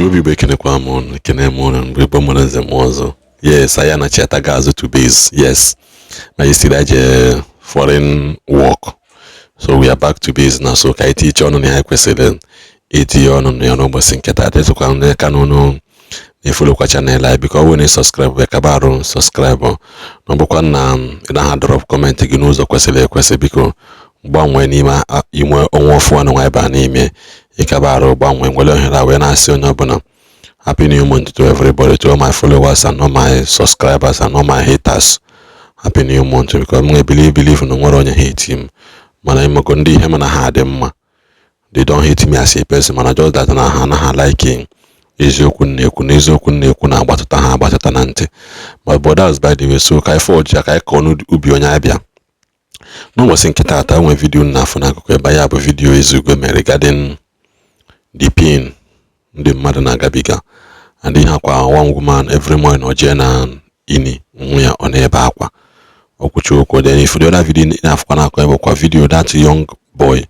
Obi bekene kwa mon kene mon we bomo ze mozo. Yes, I am a chata gazo to base. Yes. Now you see that foreign work. So we are back to base now. So I teach on the kwesele eti on no bosinketa te so kan kanono e follow kwa channel because when you subscribe we kabaro subscribe no bokwa na ina drop comment gi n'ụzọ kwesele biko gbanwe n'ime inwe onwe ofu anu nwa ebe n'ime ikabaro gbanwe nwele ohere we na asị onye ọbụla happy new month to everybody, to all my followers and all my subscribers and all my haters. Happy new month because I believe no one on hate him. Man, I'm going to him and I had him. They don't hate me as a person, man. I just that I like him. But that was by the way. So I forge I called Ubi on Abia. No was in Kitata when video na funa ko ba ya video izugo regarding the pain the mother na gabiga and then akwa one woman every morning ojena ini nwa on ebe akwa okuchukwu. Then if the other video na afwa na kwa video that young boy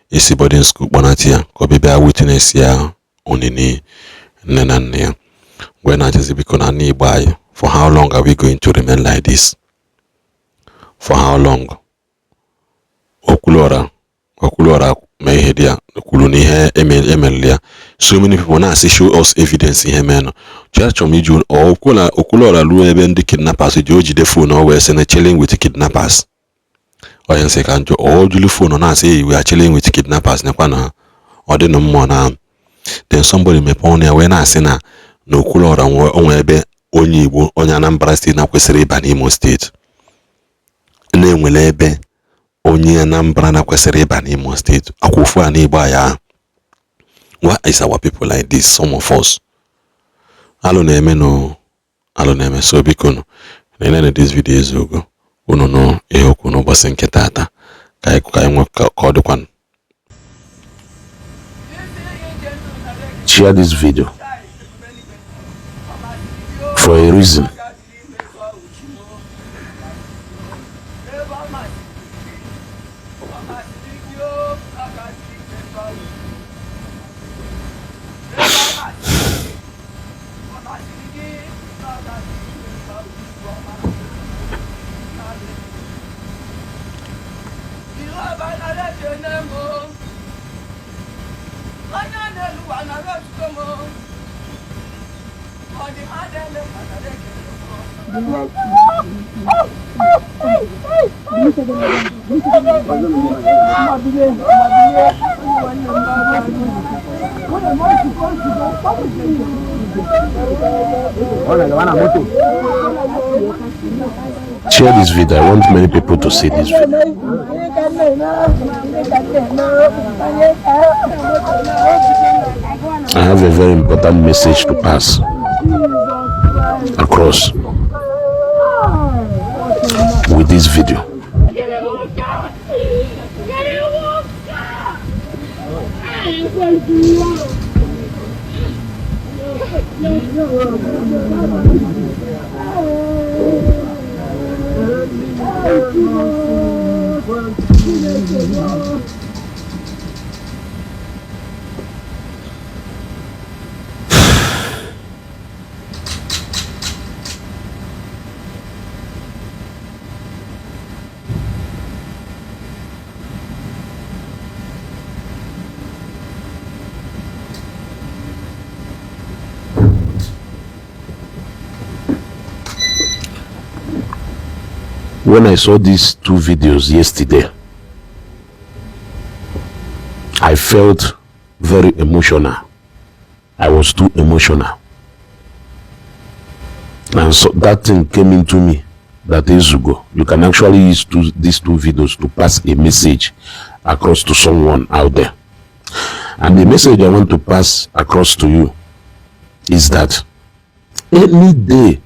is boarding school bonatia ko be witness ya onini nene ya when I just because na ni buy. For how long are we going to remain like this? For how long? Okulora mehedia kuluni he emelia. So many people now say show us evidence in him. Church of Mijun or okulora lu ebe the kidnappers joji the phone or we're chilling with the kidnappers. Or you say can't or you phone on say we are chilling with kidnappers nekwana or the no more now. Then somebody may pon ya when I say na no okulora on ebe onye Igbo onye Anambra State na kwesịrị ịba n'Imo State. Na-enwele ebe onye Anambra na kwesịrị ịba n'Imo State. Akwụfu a n'Igbo ya. Why is our people like this? Some of us. Alo na-eme no. Alo na-eme. So biko no. Na this video ezogo. Uno no ihe okwu n'ụbọchị nke tata. Ka anyị nwe ka ọ dịkwan. Share this video for a reason. Share this video. I want many people to see this video. I have a very important message to pass across with this video. When I saw these two videos yesterday, I felt very emotional. I was too emotional. And so that thing came into me that days ago. You can actually use these two videos to pass a message across to someone out there. And the message I want to pass across to you is that any day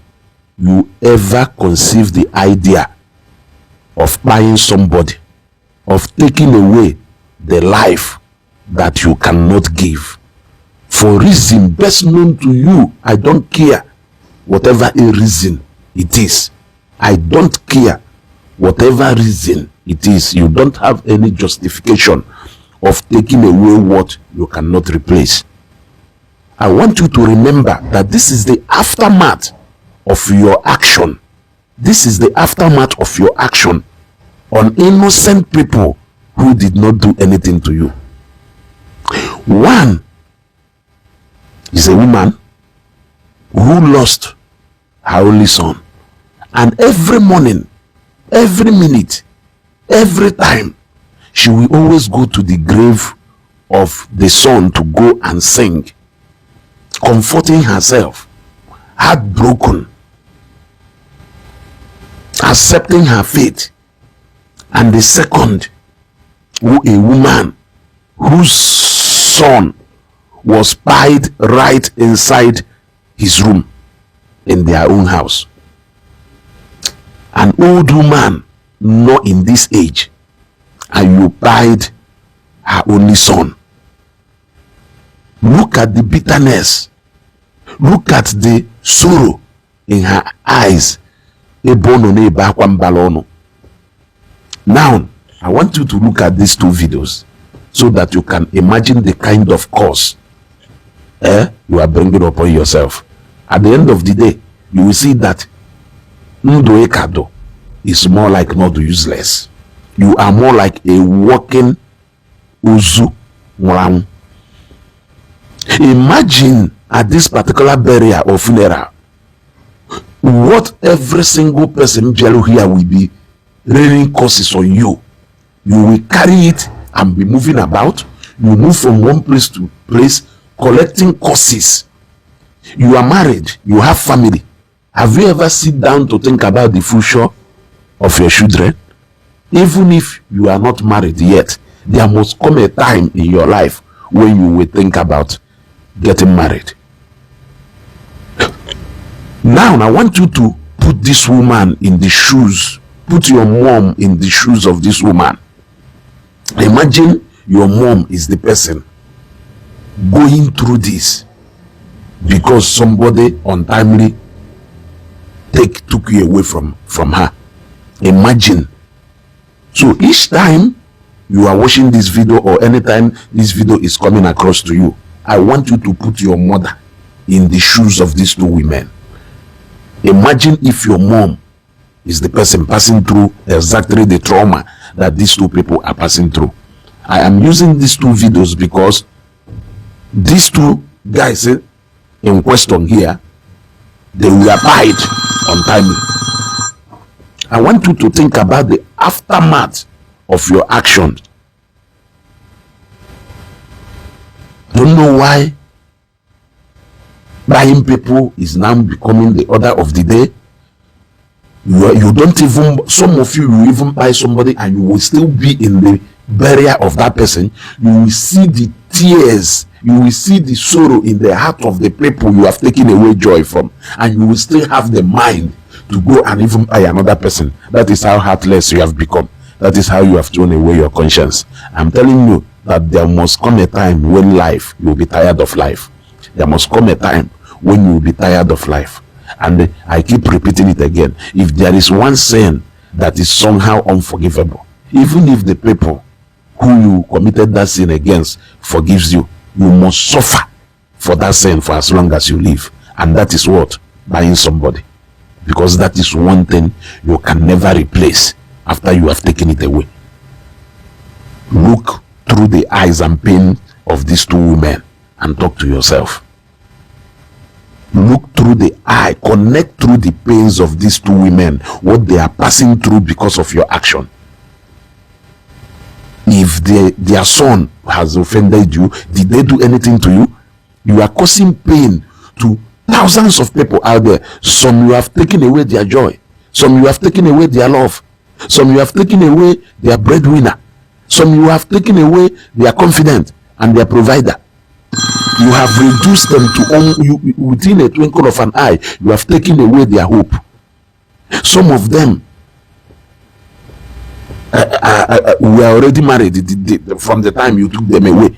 you ever conceive the idea of buying somebody, of taking away the life that you cannot give, for reason best known to you, I don't care whatever a reason it is. I don't care whatever reason it is. You don't have any justification of taking away what you cannot replace. I want you to remember that this is the aftermath of your action. This is the aftermath of your action on innocent people who did not do anything to you. One is a woman who lost her only son, and every morning, every minute, every time, she will always go to the grave of the son to go and sing, comforting herself, heartbroken, accepting her fate. And the second, a woman whose son was spied right inside his room in their own house. An old woman, not in this age, and you spied her only son. Look at the bitterness. Look at the sorrow in her eyes. Now, I want you to look at these two videos so that you can imagine the kind of cause you are bringing upon yourself. At the end of the day, you will see that Ndo Ekado is more like not useless. You are more like a walking Uzu Mwamu. Imagine at this particular burial or funeral, what every single person here will be raining curses on you. You will carry it and be moving about. You move from one place to place collecting curses. You are married, you have family. Have you ever sit down to think about the future of your children? Even if you are not married yet, there must come a time in your life when you will think about getting married. Now, I want you to put this woman in the shoes. Put your mom in the shoes of this woman. Imagine your mom is the person going through this because somebody untimely took you away from her. Imagine. So each time you are watching this video or anytime this video is coming across to you, I want you to put your mother in the shoes of these two women. Imagine if your mom is the person passing through exactly the trauma that these two people are passing through. I am using these two videos because these two guys in question here, they were died untimely. I want you to think about the aftermath of your action. Don't know why buying people is now becoming the order of the day. You don't even, some of you will even buy somebody and you will still be in the burial of that person. You will see the tears, you will see the sorrow in the heart of the people you have taken away joy from, and you will still have the mind to go and even buy another person. That is how heartless you have become. That is how you have thrown away your conscience. I'm telling you that there must come a time when you will be tired of life. There must come a time when you will be tired of life. And I keep repeating it again. If there is one sin that is somehow unforgivable, even if the people who you committed that sin against forgives you, you must suffer for that sin for as long as you live. And that is what? Buying somebody. Because that is one thing you can never replace after you have taken it away. Look through the eyes and pain of these two women and talk to yourself. Look through the eye, connect through the pains of these two women, what they are passing through because of your action. If their son has offended you, did they do anything to you? You are causing pain to thousands of people out there. Some you have taken away their joy. Some you have taken away their love. Some you have taken away their breadwinner. Some you have taken away their confidant and their provider. You have reduced them to within a twinkle of an eye. You have taken away their hope. Some of them were already married from the time you took them away.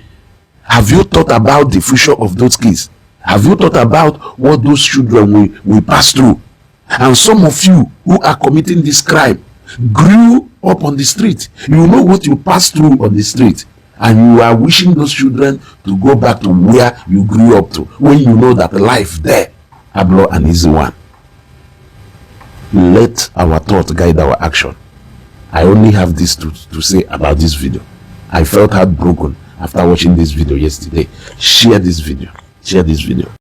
Have you thought about the future of those kids? Have you thought about what those children will pass through? And some of you who are committing this crime grew up on the street. You know what you pass through on the street. and you are wishing those children to go back to where you grew up to, when you know that life there, ablo an easy one. Let our thought guide our action. I only have this to say about this video. I felt heartbroken after watching this video yesterday. Share this video. Share this video.